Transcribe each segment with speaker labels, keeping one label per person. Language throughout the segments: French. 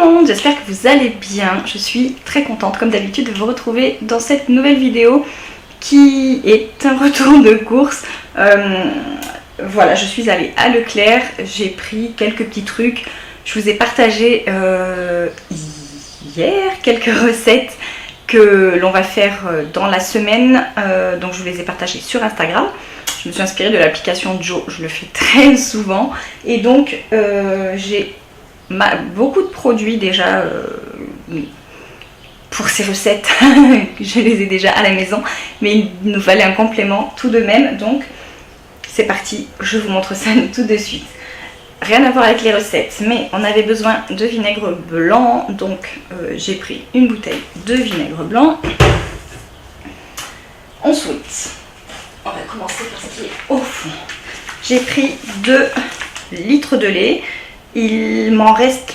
Speaker 1: le monde, j'espère que vous allez bien. Je suis très contente comme d'habitude de vous retrouver dans cette nouvelle vidéo qui est un retour de course. Voilà, je suis allée à Leclerc, j'ai pris quelques petits trucs. Je vous ai partagé hier quelques recettes que l'on va faire dans la semaine, donc je vous les ai partagées sur Instagram. Je me suis inspirée de l'application Joe, je le fais très souvent et donc j'ai beaucoup de produits déjà pour ces recettes. Je les ai déjà à la maison, mais il nous fallait un complément tout de même, donc c'est parti, je vous montre ça tout de suite. Rien à voir avec les recettes, mais on avait besoin de vinaigre blanc, donc j'ai pris une bouteille de vinaigre blanc. Ensuite, on va commencer par ce qui est au fond. J'ai pris 2 litres de lait. Il m'en reste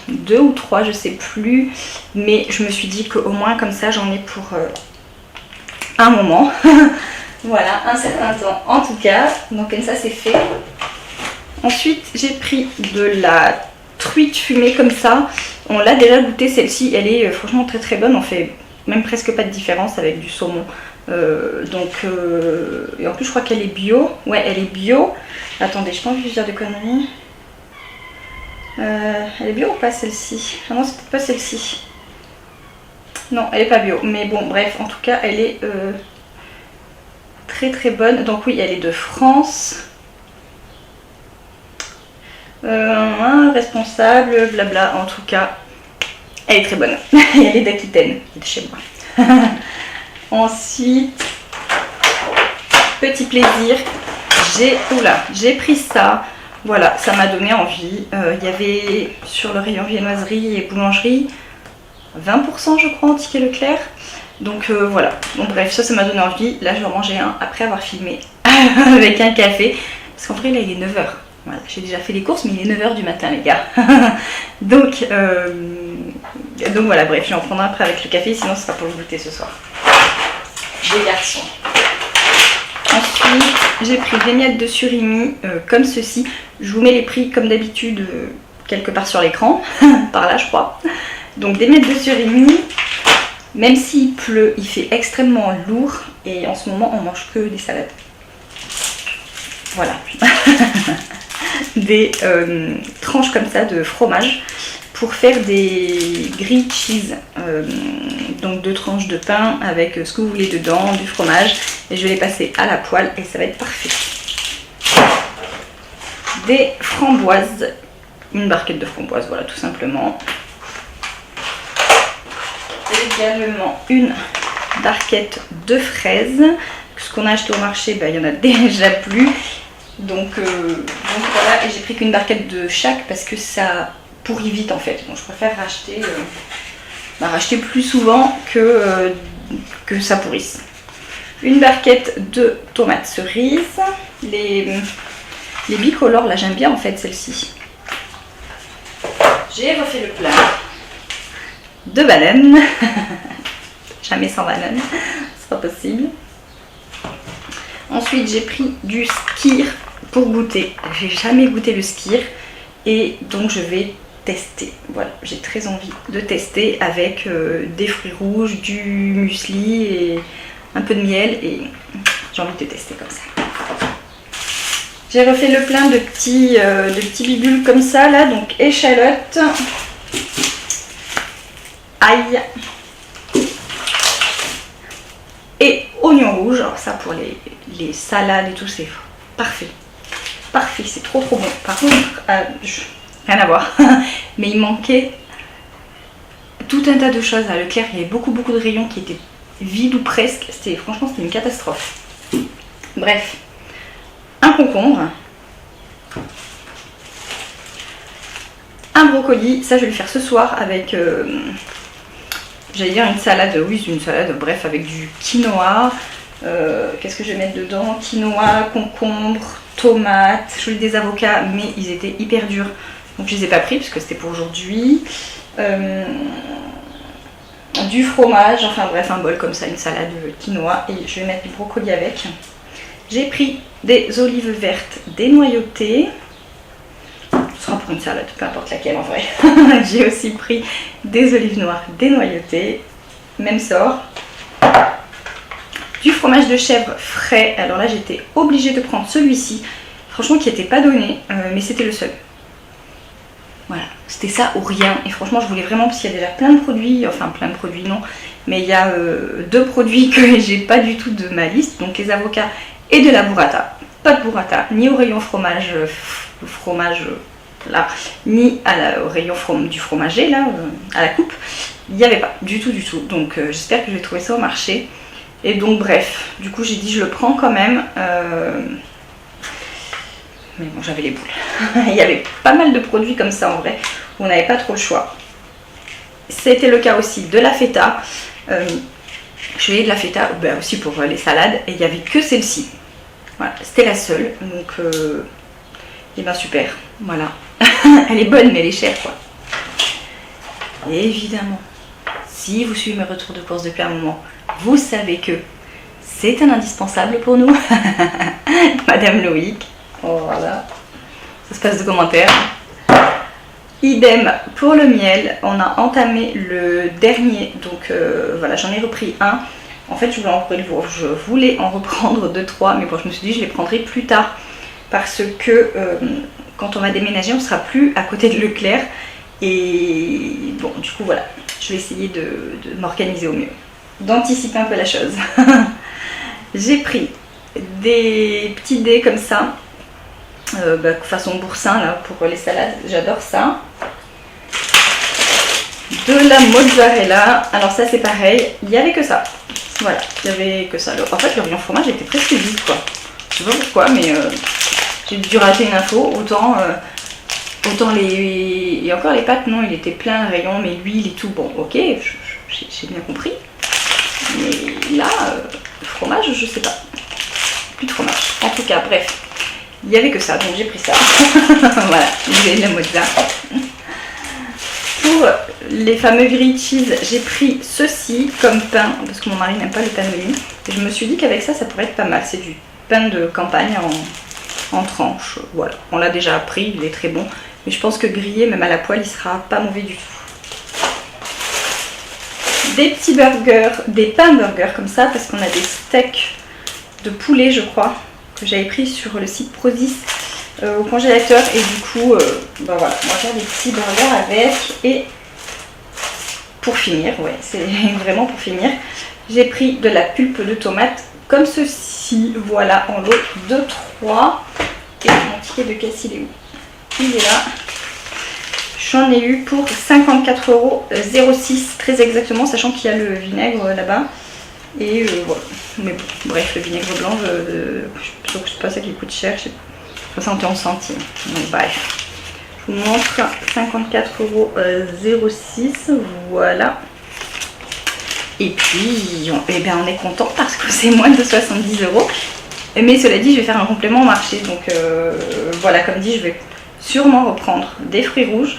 Speaker 1: 2 ou 3, je sais plus. Mais je me suis dit qu'au moins comme ça, j'en ai pour un moment. Voilà, un certain temps en tout cas. Donc comme ça, c'est fait. Ensuite, j'ai pris de la truite fumée comme ça. On l'a déjà goûté, celle-ci. Elle est franchement très très bonne. On fait même presque pas de différence avec du saumon. Et en plus je crois qu'elle est bio. Ouais, elle est bio. Attendez, je pense que je vais dire de conneries. Elle est bio ou pas celle-ci? Ah non, c'est peut-être pas celle-ci. Non, elle est pas bio. Mais bon, bref, en tout cas, elle est très très bonne. Donc oui, elle est de France. Responsable, blabla. En tout cas, elle est très bonne. Et elle est d'Aquitaine, de chez moi. Ensuite, petit plaisir, j'ai pris ça. Voilà, ça m'a donné envie. Il y avait sur le rayon viennoiserie et boulangerie 20% je crois en ticket Leclerc. Donc voilà, bon bref, ça m'a donné envie. Là je vais en manger un après avoir filmé avec un café. Parce qu'en vrai là il est 9 h. Voilà, j'ai déjà fait les courses mais il est 9 h du matin les gars. donc voilà, bref, je vais en prendre un après avec le café, sinon ce sera pour le goûter ce soir. Des garçons. Ensuite, j'ai pris des miettes de surimi comme ceci. Je vous mets les prix comme d'habitude quelque part sur l'écran, par là je crois. Donc des miettes de surimi, même s'il pleut, il fait extrêmement lourd et en ce moment on mange que des salades. Voilà. Des tranches comme ça de fromage pour faire des grilled cheese. Donc 2 tranches de pain avec ce que vous voulez dedans, du fromage, et je vais les passer à la poêle et ça va être parfait. Des framboises, une barquette de framboises, voilà tout simplement. Également une barquette de fraises. Ce qu'on a acheté au marché, il y en a déjà plus. Donc voilà, et j'ai pris qu'une barquette de chaque parce que ça pourrit vite en fait. Donc je préfère racheter plus souvent que ça pourrisse. Une barquette de tomates cerises. Les bicolores, là j'aime bien en fait celle-ci. J'ai refait le plat de bananes. Jamais sans banane, c'est pas possible. Ensuite j'ai pris du skyr pour goûter. J'ai jamais goûté le skyr et donc je vais tester. Voilà, j'ai très envie de tester avec des fruits rouges, du muesli et un peu de miel, et j'ai envie de tester comme ça. J'ai refait le plein de petits bibules comme ça là, donc échalotes, ail et oignons rouges. Alors ça pour les salades et tout, c'est parfait. Parfait, c'est trop bon. Par contre, rien à voir, mais il manquait tout un tas de choses à Leclerc. Il y avait beaucoup de rayons qui étaient vides ou presque. Franchement c'était une catastrophe. Bref, un concombre, un brocoli, ça je vais le faire ce soir avec j'allais dire une salade, oui c'est une salade, bref, avec du quinoa. Qu'est-ce que je vais mettre dedans? Quinoa, concombre, tomates. Je voulais des avocats mais ils étaient hyper durs, donc je les ai pas pris parce que c'était pour aujourd'hui. Du fromage, enfin bref, un bol comme ça, une salade quinoa, et je vais mettre du brocoli avec. J'ai pris des olives vertes dénoyautées. Ce sera pour une salade, peu importe laquelle en vrai. J'ai aussi pris des olives noires dénoyautées, même sort. Du fromage de chèvre frais, alors là j'étais obligée de prendre celui-ci, franchement qui n'était pas donné, mais c'était le seul. Voilà, c'était ça ou rien, et franchement je voulais vraiment, parce qu'il y a déjà plein de produits, enfin plein de produits non, mais il y a 2 produits que j'ai pas du tout de ma liste, donc les avocats et de la burrata. Pas de burrata, ni au rayon fromage, là, ni au rayon du fromager, là, à la coupe, il n'y avait pas du tout, donc j'espère que je vais trouver ça au marché. Et donc bref, du coup j'ai dit je le prends quand même, mais bon j'avais les boules. Il y avait pas mal de produits comme ça en vrai, où on n'avait pas trop le choix. C'était le cas aussi de la feta, je voulais de la feta aussi pour les salades, et il n'y avait que celle-ci. Voilà, c'était la seule, donc et ben super, voilà. Elle est bonne mais elle est chère quoi. Et évidemment, si vous suivez mes retours de course depuis un moment, vous savez que c'est un indispensable pour nous. Madame Loïc, voilà, ça se passe de commentaires. Idem pour le miel, on a entamé le dernier, donc voilà, j'en ai repris un. En fait, je voulais en reprendre 2-3, mais bon, je me suis dit je les prendrai plus tard parce que quand on va déménager, on sera plus à côté de Leclerc. Et bon, du coup, voilà, je vais essayer de m'organiser au mieux, d'anticiper un peu la chose. J'ai pris des petits dés comme ça, façon boursin là, pour les salades, j'adore ça. De la mozzarella, alors ça c'est pareil, il n'y avait que ça. Voilà, il n'y avait que ça. En fait, le rayon fromage était presque vide quoi. Je sais pas pourquoi, mais j'ai dû rater une info. Autant les... Et encore les pâtes, non, il était plein, le rayon, mais l'huile et tout. Bon, ok, j'ai bien compris. Mais là, le fromage, je sais pas. Plus de fromage. En tout cas, bref, il n'y avait que ça, donc j'ai pris ça. Voilà, j'ai la mozzarella. Pour les fameux grilled cheese, j'ai pris ceci comme pain, parce que mon mari n'aime pas le pain de mie. Et je me suis dit qu'avec ça, ça pourrait être pas mal. C'est du pain de campagne en tranches. Voilà, on l'a déjà pris, il est très bon. Mais je pense que grillé, même à la poêle, il sera pas mauvais du tout. Des petits burgers, des pains burgers comme ça, parce qu'on a des steaks de poulet, je crois, que j'avais pris sur le site Prozis. Au congélateur et du coup voilà, on va faire des petits burgers avec. Et pour finir, ouais, c'est vraiment pour finir, j'ai pris de la pulpe de tomate comme ceci, voilà, en lot de 3. Et mon ticket de caisse il est où? Il est là. J'en ai eu pour 54,06 € très exactement, sachant qu'il y a le vinaigre là-bas. Et voilà, mais bon, bref, le vinaigre blanc, c'est pas ça qui coûte cher, je sais pas. 71 centimes. Donc bref, je vous montre 54,06 €. Voilà. Et puis, on est content parce que c'est moins de 70 €. Mais cela dit, je vais faire un complément au marché. Donc voilà, comme dit, je vais sûrement reprendre des fruits rouges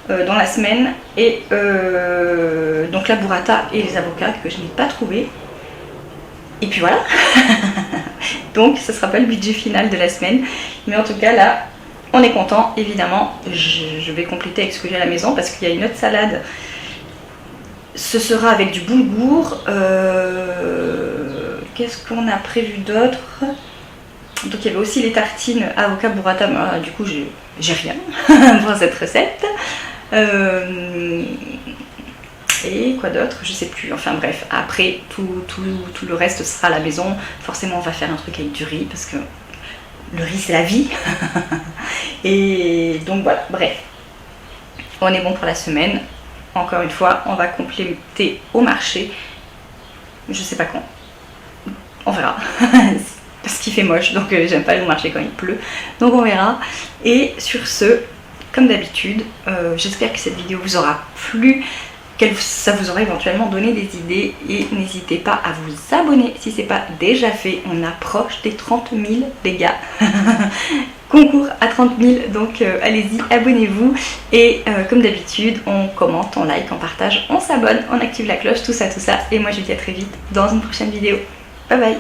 Speaker 1: dans la semaine. Et donc la burrata et les avocats que je n'ai pas trouvé. Et puis voilà. Donc ce sera pas le budget final de la semaine, mais en tout cas là on est content. Évidemment je vais compléter avec ce que j'ai à la maison parce qu'il y a une autre salade, ce sera avec du boulgour. Qu'est-ce qu'on a prévu d'autre? Donc il y avait aussi les tartines avocat burrata, mais, du coup j'ai rien pour cette recette. Et quoi d'autre? Je sais plus, enfin bref, après tout le reste sera à la maison. Forcément on va faire un truc avec du riz parce que le riz c'est la vie. Et donc voilà, bref, on est bon pour la semaine. Encore une fois, on va compléter au marché, je sais pas quand, on verra. Parce qu'il fait moche, donc j'aime pas aller au marché quand il pleut, donc on verra. Et sur ce, comme d'habitude, j'espère que cette vidéo vous aura plu, ça vous aura éventuellement donné des idées, et n'hésitez pas à vous abonner si c'est pas déjà fait. On approche des 30 000 les gars. Concours à 30 000, donc allez-y, abonnez-vous. Et comme d'habitude, on commente, on like, on partage, on s'abonne, on active la cloche, tout ça. Et moi je vous dis à très vite dans une prochaine vidéo. Bye bye.